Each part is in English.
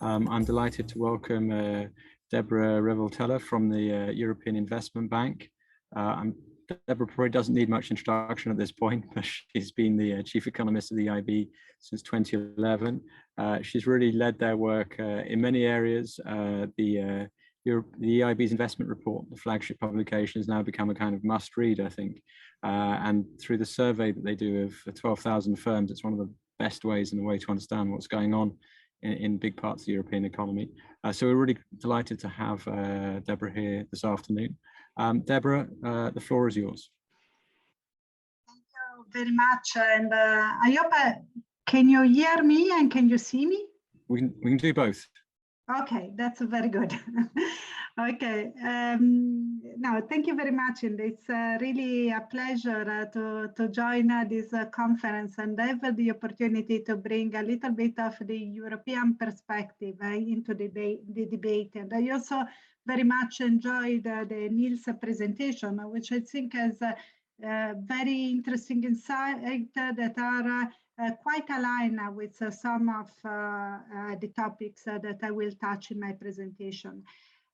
I'm delighted to welcome Debora Revoltella from the European Investment Bank. Debora probably doesn't need much introduction at this point, but she's been the chief economist of the EIB since 2011. She's really led their work in many areas. The EIB's investment report, the flagship publication, has now become a kind of must-read, I think. And through the survey that they do of 12,000 firms, it's one of the best ways in a way to understand what's going on in big parts of the European economy. So we're really delighted to have Debora here this afternoon. Debora, the floor is yours. Thank you very much. And I hope, can you hear me and can you see me? We can do both. Okay, that's very good. Okay, no, thank you very much. And it's really a pleasure to join this conference and have the opportunity to bring a little bit of the European perspective into the debate. And I also very much enjoyed the Niels presentation, which I think has very interesting insight that are quite aligned with some of the topics that I will touch in my presentation.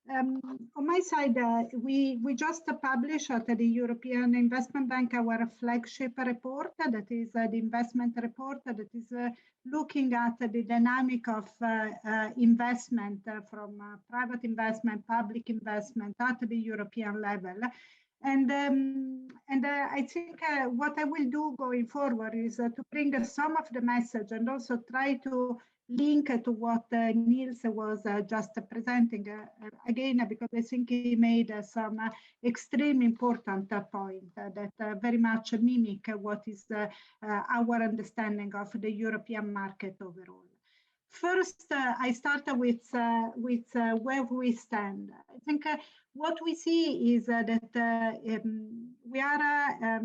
On my side, we just published at the European Investment Bank our flagship report, that is the investment report that is looking at the dynamic of investment from private investment, public investment at the European level. And I think what I will do going forward is to bring some of the message and also try to link to what Niels was just presenting again, because I think he made some extremely important point that very much mimic what is our understanding of the European market overall. First, I start with where we stand. I think what we see is that we are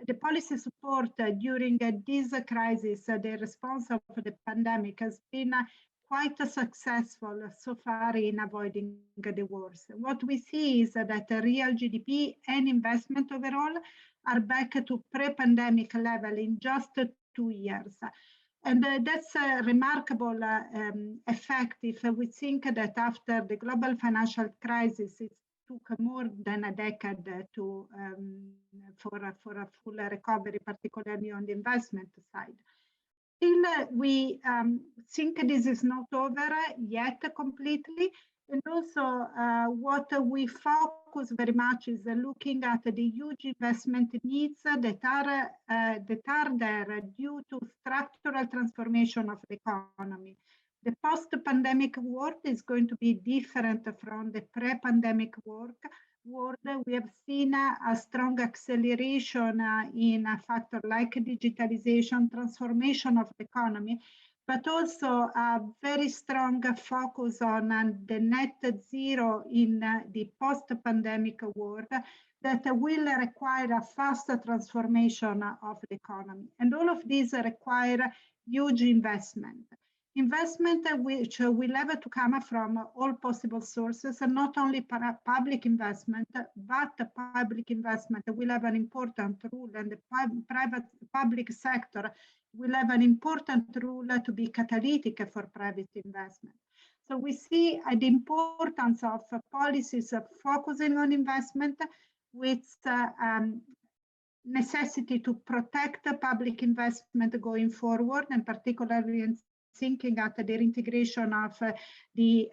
the policy support during this crisis, the response of the pandemic has been quite successful so far in avoiding the worst. What we see is that real GDP and investment overall are back to pre-pandemic level in just 2 years. And that's a remarkable effect if we think that after the global financial crisis, it took more than a decade to for a full recovery, particularly on the investment side. Still, we think this is not over yet completely. And also what we focus very much is looking at the huge investment needs that are there due to structural transformation of the economy. The post-pandemic world is going to be different from the pre-pandemic world. We have seen a strong acceleration in a factor like digitalization, transformation of the economy, but also a very strong focus on the net zero in the post-pandemic world that will require a faster transformation of the economy. And all of these require huge investment. Investment which will have to come from all possible sources, and not only public investment, but public investment will have an important role, and the public sector will have an important role to be catalytic for private investment. So we see the importance of policies focusing on investment with necessity to protect public investment going forward, and particularly in thinking at the integration of the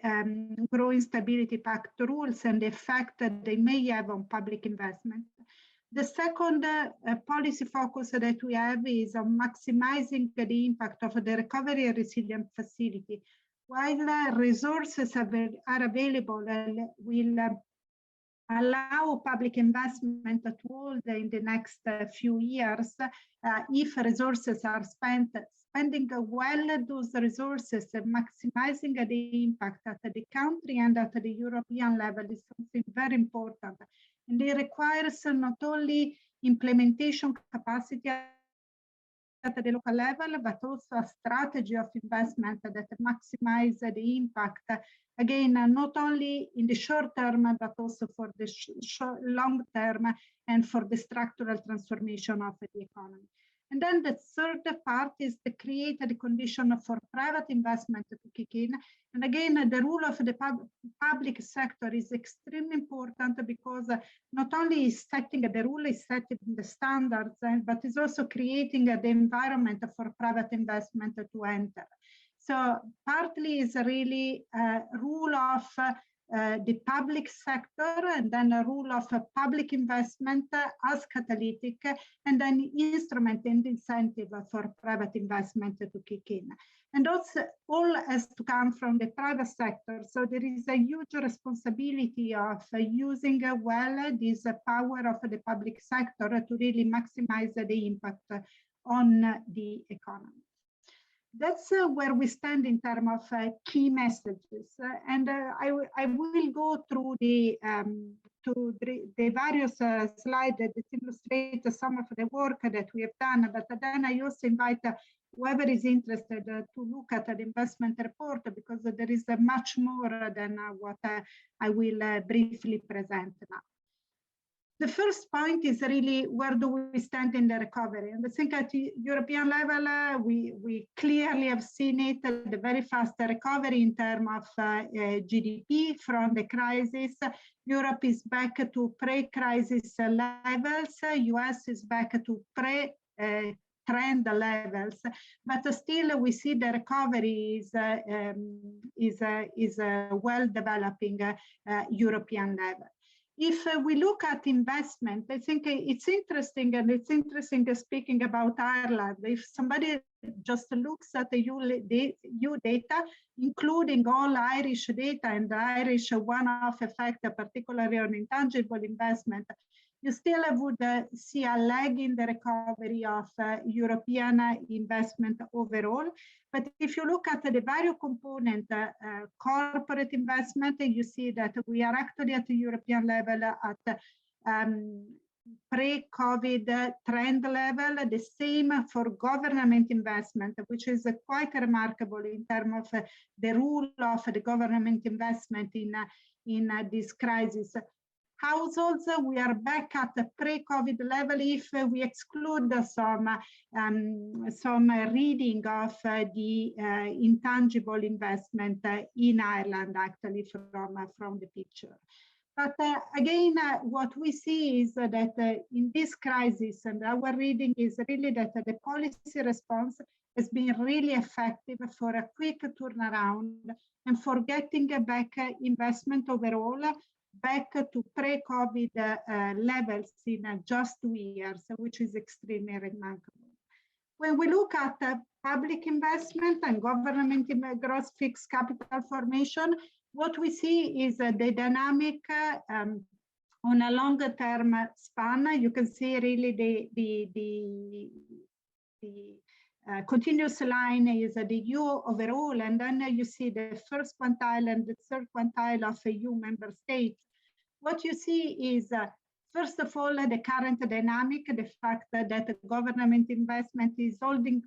growing stability pact rules and the effect that they may have on public investment. The second policy focus that we have is on maximizing the impact of the recovery and resilience facility. While resources are available and will allow public investment to hold in the next few years, if resources are spending well those resources, maximizing the impact at the country and at the European level is something very important. And it requires not only implementation capacity at the local level, but also a strategy of investment that maximize the impact, again, not only in the short term, but also for the long term and for the structural transformation of the economy. And then the third part is to create the condition for private investment to kick in. And again, the role of the public sector is extremely important because not only is setting the rule, is setting the standards, but is also creating the environment for private investment to enter. So partly is really a rule of the public sector, and then a rule of public investment as catalytic, and then instrument and incentive for private investment to kick in. And also all has to come from the private sector. So there is a huge responsibility of using well this power of the public sector to really maximize the impact on the economy. That's where we stand in terms of key messages. And I will go through the various slides that illustrate some of the work that we have done, but then I also invite whoever is interested to look at the investment report, because there is much more than what I will briefly present now. The first point is really where do we stand in the recovery? And I think at the European level, we clearly have seen it, the very fast recovery in terms of GDP from the crisis. Europe is back to pre-crisis levels. US is back to trend levels, but still we see the recovery is well developing European level. If we look at investment, I think it's interesting, and it's interesting speaking about Ireland. If somebody just looks at the EU data, including all Irish data and the Irish one-off effect, particularly on intangible investment, you still would see a lag in the recovery of European investment overall. But if you look at the various components, corporate investment, you see that we are actually at the European level at pre-COVID trend level. The same for government investment, which is quite remarkable in terms of the role of the government investment in this crisis. Households, we are back at the pre-COVID level if we exclude some reading of the intangible investment in Ireland, actually from the picture. But again, what we see is that in this crisis, and our reading is really that the policy response has been really effective for a quick turnaround and for getting back investment overall back to pre-COVID levels in just 2 years, which is extremely remarkable. When we look at public investment and government gross fixed capital formation, what we see is the dynamic on a longer term span. You can see really the continuous line is the EU overall, and then you see the first quintile and the third quintile of EU member states. What you see is, first of all, the current dynamic, the fact that the government investment is holding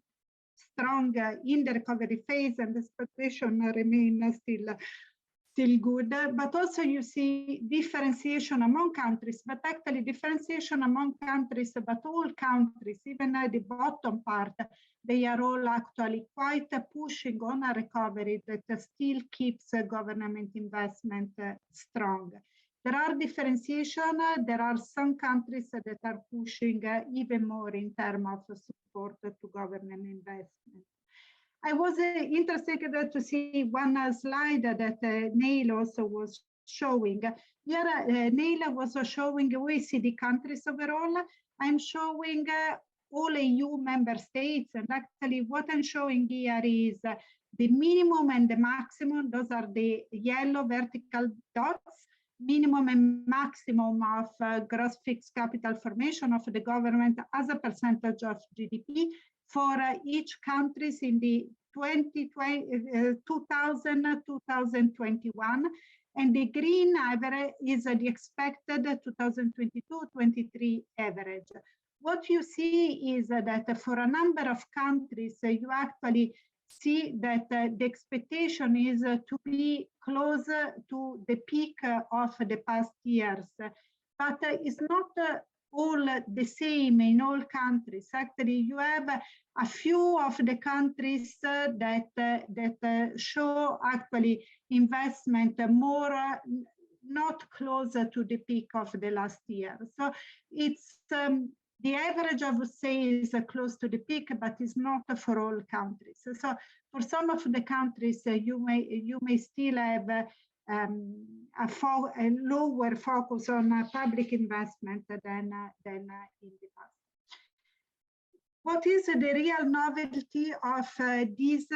strong in the recovery phase, and the expectation remain still good. But also you see differentiation among countries, but actually differentiation among countries, but all countries, even the bottom part, they are all actually quite pushing on a recovery that still keeps government investment strong. There are differentiation. There are some countries that are pushing even more in terms of support to government investment. I was interested to see one slide that Neil also was showing. Here, Neil was showing OECD countries overall. I'm showing all EU member states, and actually what I'm showing here is the minimum and the maximum. Those are the yellow vertical dots. Minimum and maximum of gross fixed capital formation of the government as a percentage of GDP for each countries in the 2000-2021, and the green average is the expected 2022-23 average. What you see is that for a number of countries, you actually see that the expectation is to be closer to the peak of the past years, but it's not all the same in all countries. Actually, you have a few of the countries that show actually investment more not closer to the peak of the last year. So it's the average, I would say, is close to the peak, but it's not for all countries. So for some of the countries, you may still have a lower focus on public investment than in the past. What is the real novelty of this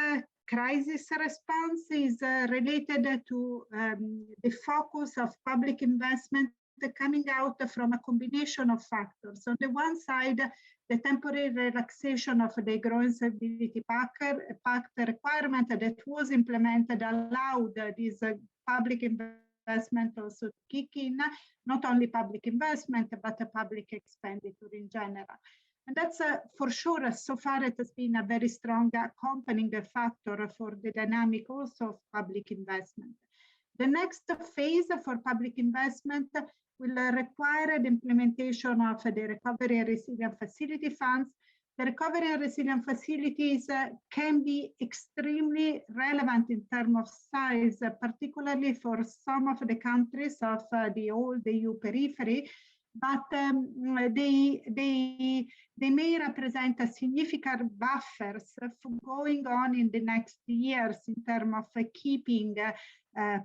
crisis response is related to the focus of public investment coming out from a combination of factors. On the one side, the temporary relaxation of the growing stability pact requirement that was implemented allowed this public investment also to kick in, not only public investment, but public expenditure in general. And that's for sure, so far it has been a very strong accompanying factor for the dynamic also of public investment. The next phase for public investment will require the implementation of the Recovery and Resilience Facility funds. The Recovery and Resilience Facilities can be extremely relevant in terms of size, particularly for some of the countries of the old EU periphery, but they may represent a significant buffers going on in the next years in terms of keeping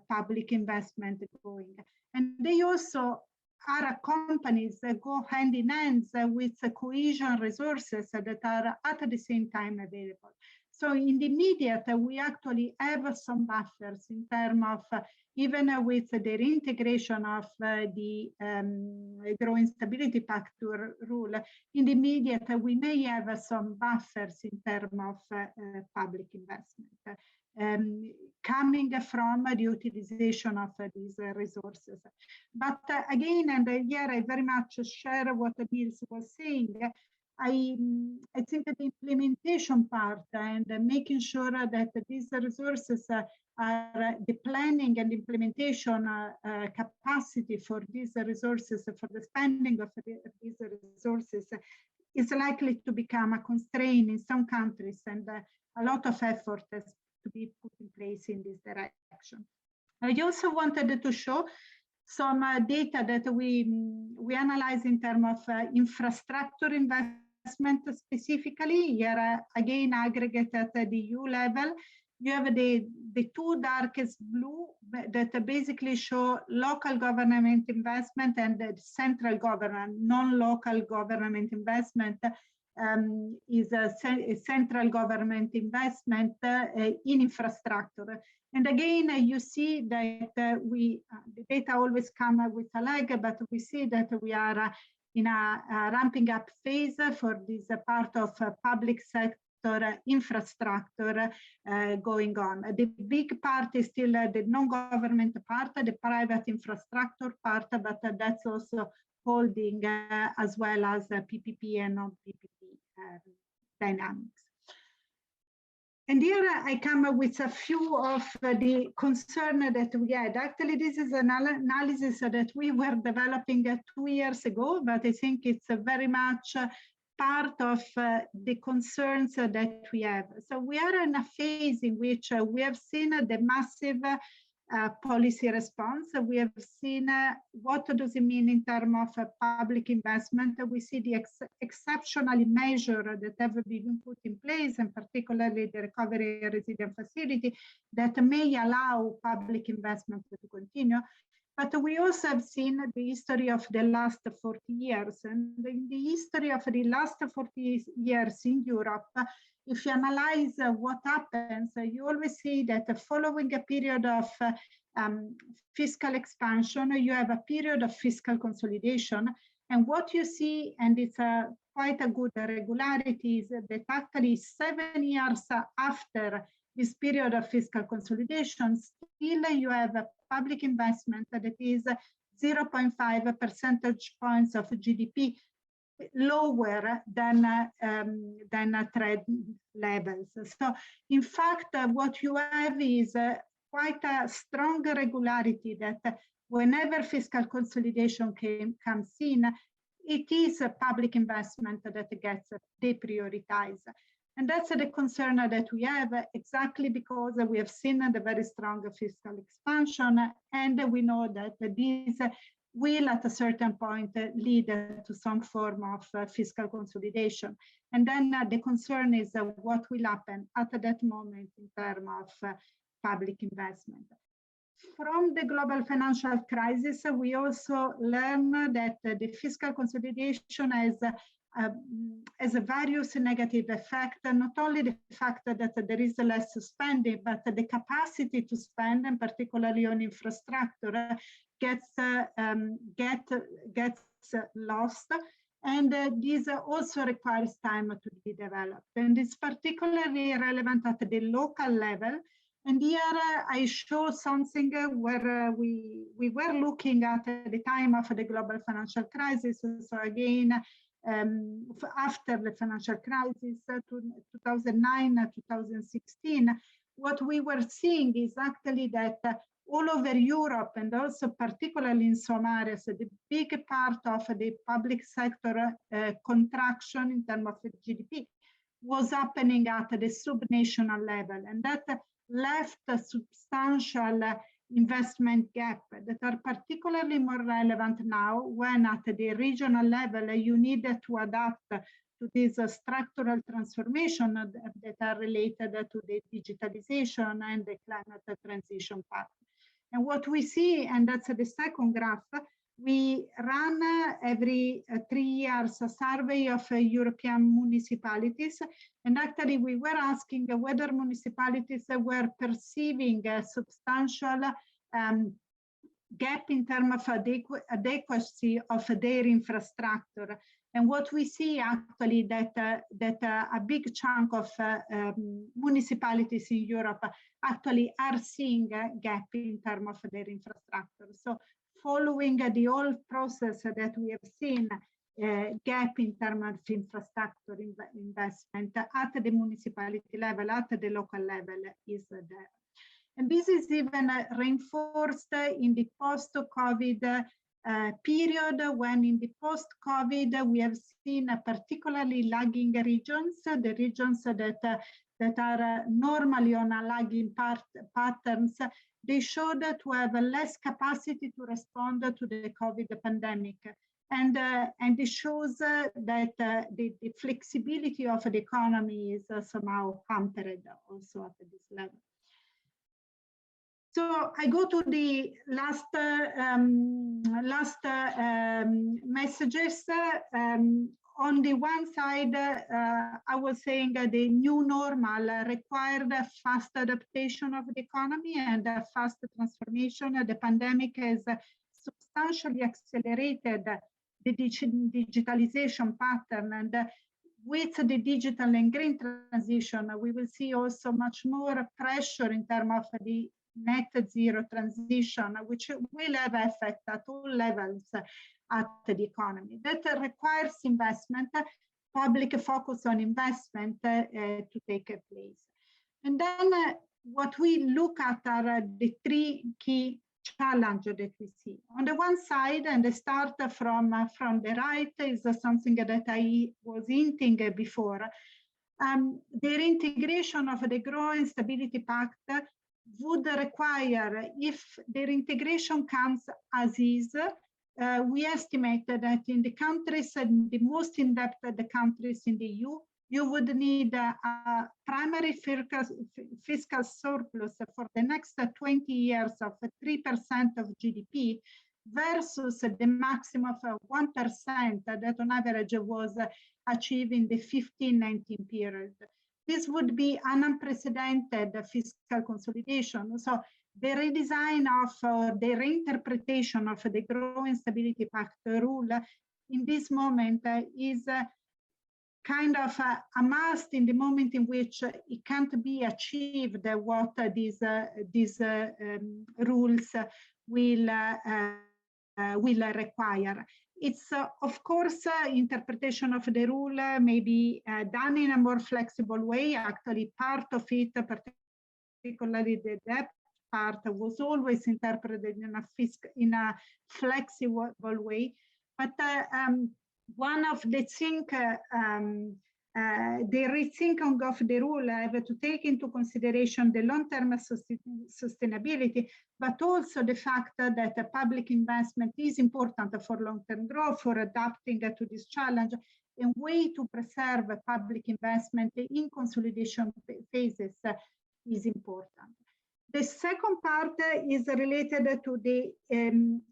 public investment going. And they also are companies that go hand in hand with cohesion resources that are at the same time available. So in the immediate, we actually have some buffers in terms of even with the reintegration of the growing stability pact rule. In the immediate, we may have some buffers in terms of public investment coming from the utilization of these resources. But again, and here I very much share what Nils was saying, I think that the implementation part and making sure that these resources are the planning and implementation capacity for these resources, for the spending of these resources, is likely to become a constraint in some countries, and a lot of effort has to be put in place in this direction. I also wanted to show some data that we analyze in terms of infrastructure investment specifically. Here again, aggregate at the EU level. You have the two darkest blue that basically show local government investment and the central government, non-local government investment is a central government investment in infrastructure. And again, you see that the data always come with a lag, but we see that we are in a ramping up phase for this part of public sector infrastructure going on. The big part is still the non-government part, the private infrastructure part, but that's also holding as well as PPP and non-PPP dynamics. And here I come with a few of the concern that we had. Actually, this is an analysis that we were developing 2 years ago, but I think it's very much part of the concerns that we have. So we are in a phase in which we have seen the massive policy response. We have seen what does it mean in terms of public investment. We see the exceptional measures that have been put in place, and particularly the Recovery and Resilience Facility that may allow public investment to continue. But we also have seen the history of the last 40 years. And in the history of the last 40 years in Europe, if you analyze what happens, you always see that following a period of fiscal expansion, you have a period of fiscal consolidation. And what you see, and it's quite a good regularity, is that actually 7 years after this period of fiscal consolidation, still you have a public investment that is 0.5 percentage points of GDP lower than trade levels. So in fact, what you have is quite a strong regularity that whenever fiscal consolidation comes in, it is a public investment that gets deprioritized. And that's the concern that we have, exactly because we have seen the very strong fiscal expansion, and we know that this will at a certain point lead to some form of fiscal consolidation. And then the concern is what will happen at that moment in terms of public investment. From the global financial crisis, we also learn that the fiscal consolidation has a various negative effects, not only the fact that there is less spending, but the capacity to spend, and particularly on infrastructure, gets lost. And this also requires time to be developed. And it's particularly relevant at the local level. And here I show something where we were looking at the time of the global financial crisis. So again, after the financial crisis, 2009, 2016, what we were seeing is actually that all over Europe, and also particularly in some areas, the big part of the public sector contraction in terms of GDP was happening at the subnational level, and that left a substantial investment gap that are particularly more relevant now when at the regional level you need to adapt to this structural transformation that are related to the digitalization and the climate transition path. And what we see, and that's the second graph, we run every 3 years a survey of European municipalities. And actually we were asking whether municipalities were perceiving a substantial gap in terms of adequacy of their infrastructure. And what we see actually that a big chunk of municipalities in Europe actually are seeing a gap in terms of their infrastructure. So following the whole process that we have seen, gap in terms of infrastructure investment at the municipality level, at the local level is there. And this is even reinforced in the post-COVID period, when in the post-COVID we have seen particularly lagging regions, the regions that are normally on a lagging patterns. They showed to have less capacity to respond to the COVID pandemic. And it shows that the flexibility of the economy is somehow hampered also at this level. So I go to the last messages. On the one side, I was saying the new normal required a fast adaptation of the economy and a fast transformation. The pandemic has substantially accelerated the digitalization pattern, and with the digital and green transition, we will see also much more pressure in terms of the net zero transition, which will have effect at all levels at the economy. That requires investment, public focus on investment to take place. And then what we look at are the three key challenges that we see. On the one side, and I start from the right, is something that I was hinting before. The integration of the Growth and Stability Pact would require, if their integration comes as is, we estimate that in the countries, the most indebted countries in the EU, you would need a primary fiscal surplus for the next 20 years of 3% of GDP versus the maximum of 1% that on average was achieved in the 15-19 period. This would be an unprecedented fiscal consolidation. So the redesign of the reinterpretation of the Growth and Stability Pact rule in this moment is kind of a must in the moment in which it can't be achieved what these rules will require. It's, of course, interpretation of the rule may be done in a more flexible way. Actually, part of it, particularly the debt part, was always interpreted in a flexible way. But one of the things, the rethinking of the rule have to take into consideration the long-term sustainability, but also the fact that public investment is important for long-term growth, for adapting to this challenge, and way to preserve public investment in consolidation phases is important. The second part is related to the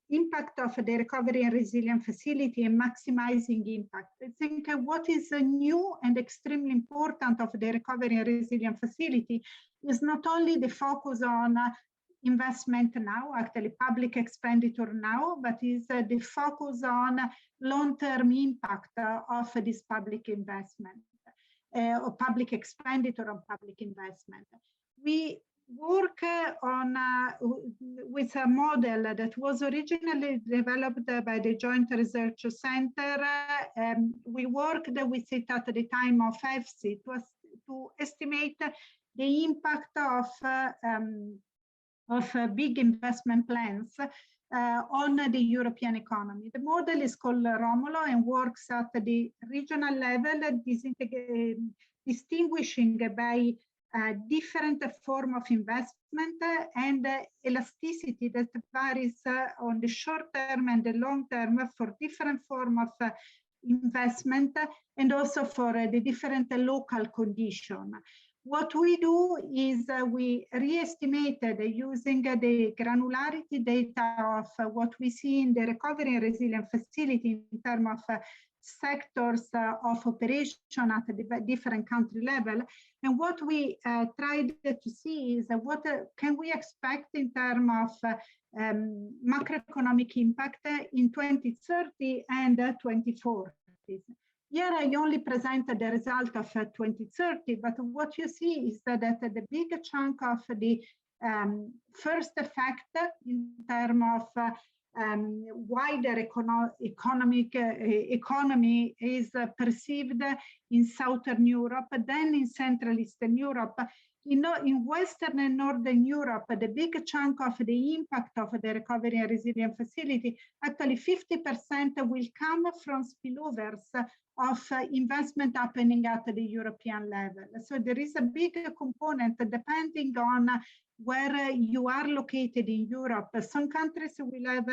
impact of the Recovery and Resilience Facility and maximizing impact. I think what is new and extremely important of the Recovery and Resilience Facility is not only the focus on investment now, actually public expenditure now, but is the focus on long-term impact of this public investment or public expenditure on public investment. We work on with a model that was originally developed by the Joint Research Center. We worked with it at the time of EFSI to estimate the impact of big investment plans on the European economy. The model is called Romulo and works at the regional level, distinguishing by different form of investment and elasticity that varies on the short term and the long term for different form of investment and also for the different local condition. What we do is we re-estimated using the granularity data of what we see in the Recovery and Resilience Facility in terms of sectors of operation at the different country level. And what we tried to see is what can we expect in terms of macroeconomic impact in 2030 and 2040. Here I only presented the result of 2030, but what you see is that the big chunk of the first effect in terms of wider economy is perceived in Southern Europe, then in Central Eastern Europe. In Western and Northern Europe, the big chunk of the impact of the Recovery and Resilience Facility, actually 50% will come from spillovers of investment happening at the European level. So there is a big component depending on where you are located in Europe. Some countries will have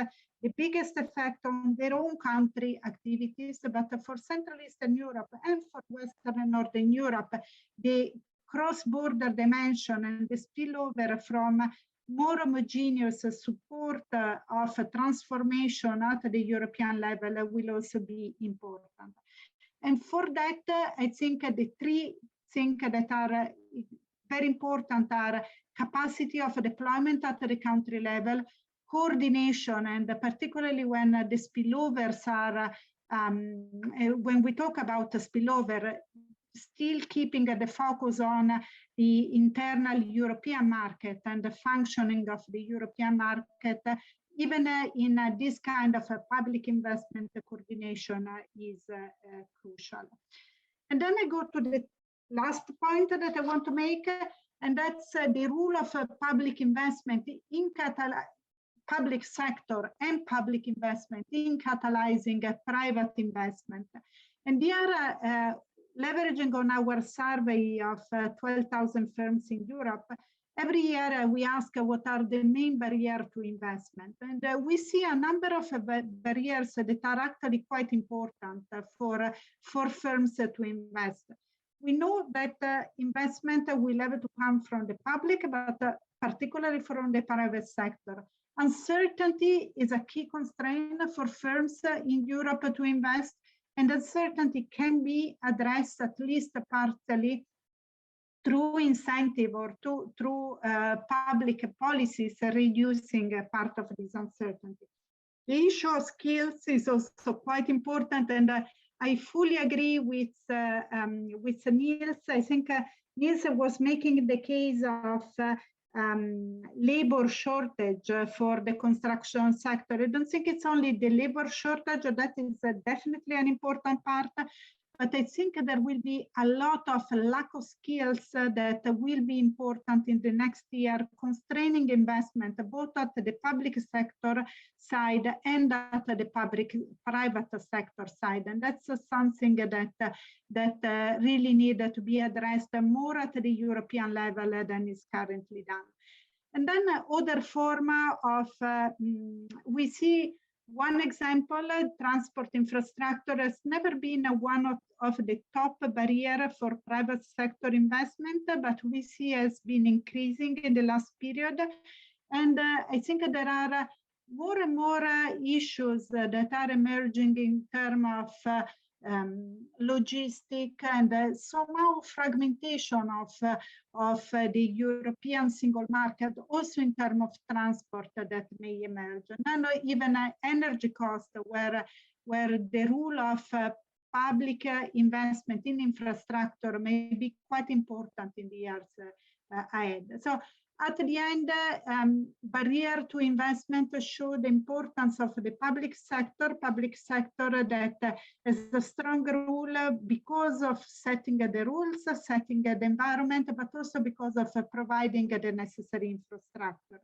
the biggest effect on their own country activities, but for Central Eastern Europe and for Western and Northern Europe, the cross-border dimension and the spillover from more homogeneous support of transformation at the European level will also be important. And for that, I think the three things that are very important are capacity of deployment at the country level, coordination, and particularly when the spillovers are, when we talk about the spillover, still keeping the focus on the internal European market and the functioning of the European market, even in this kind of a public investment coordination is crucial. And then I go to the last point that I want to make, and that's the role of public investment in public sector and public investment in catalyzing private investment. And here, leveraging on our survey of 12,000 firms in Europe, every year we ask what are the main barriers to investment. And we see a number of barriers that are actually quite important for firms to invest. We know that investment will have to come from the public, but particularly from the private sector. Uncertainty is a key constraint for firms in Europe to invest, and uncertainty can be addressed at least partially through incentive or through public policies reducing part of this uncertainty. The issue of skills is also quite important, and I fully agree with Niels. I think Niels was making the case of labor shortage for the construction sector. I don't think it's only the labor shortage, that is definitely an important part, But I think there will be a lot of lack of skills that will be important in the next year, constraining investment both at the public sector side and at the private sector side. And that's something that really needed to be addressed more at the European level than is currently done. And then other form of, we see one example, transport infrastructure has never been one of the top barrier for private sector investment, but we see has been increasing in the last period. And I think there are more and more issues that are emerging in terms of logistic and somehow fragmentation of the European single market, also in terms of transport that may emerge. And even energy cost, where the rule of public investment in infrastructure may be quite important in the years ahead. So at the end, barrier to investment show the importance of the public sector that has a strong rule because of setting the rules, setting the environment, but also because of providing the necessary infrastructure.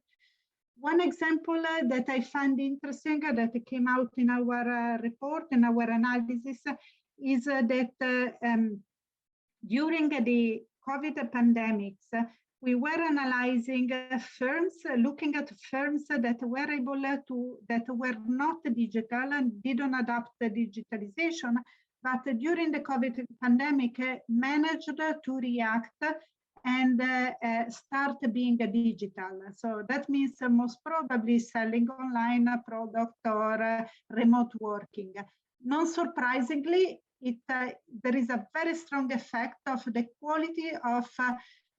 One example that I find interesting that came out in our report, in our analysis, is that during the COVID pandemics, we were analyzing firms, looking at firms that were able to, that were not digital and didn't adapt the digitalization, but during the COVID pandemic managed to react and start being digital. So that means most probably selling online a product or remote working. Non surprisingly, there is a very strong effect of the quality of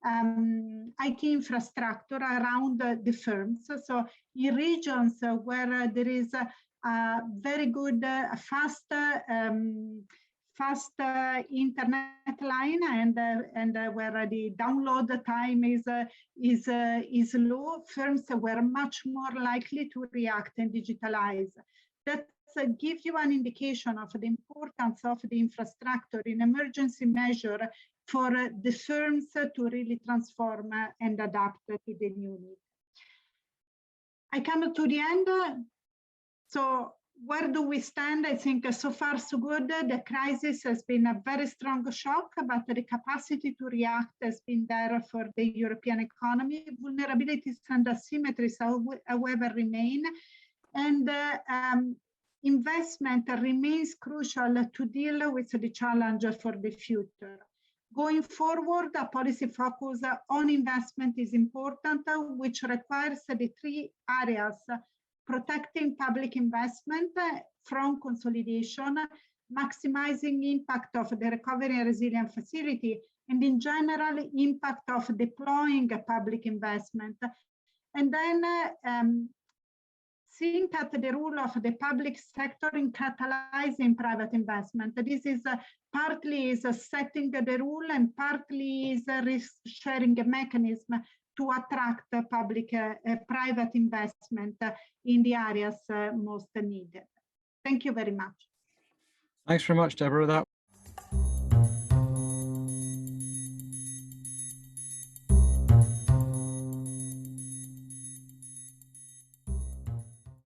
IT infrastructure around the firms. So in regions where there is a very good, fast internet line and where the download time is low, firms were much more likely to react and digitalize. That gives you an indication of the importance of the infrastructure in emergency measure for the firms to really transform and adapt to the new need. I come to the end. So where do we stand? I think so far so good. The crisis has been a very strong shock, but the capacity to react has been there for the European economy. Vulnerabilities and asymmetries, however, remain. And investment remains crucial to deal with the challenge for the future. Going forward, a policy focus on investment is important, which requires the three areas: protecting public investment from consolidation, maximizing impact of the Recovery and Resilience Facility, and in general, impact of deploying public investment. And then think at the role of the public sector in catalyzing private investment. This is partly is setting the rule and partly is risk sharing mechanism to attract public private investment in the areas most needed. Thank you very much. Thanks very much, Deborah. That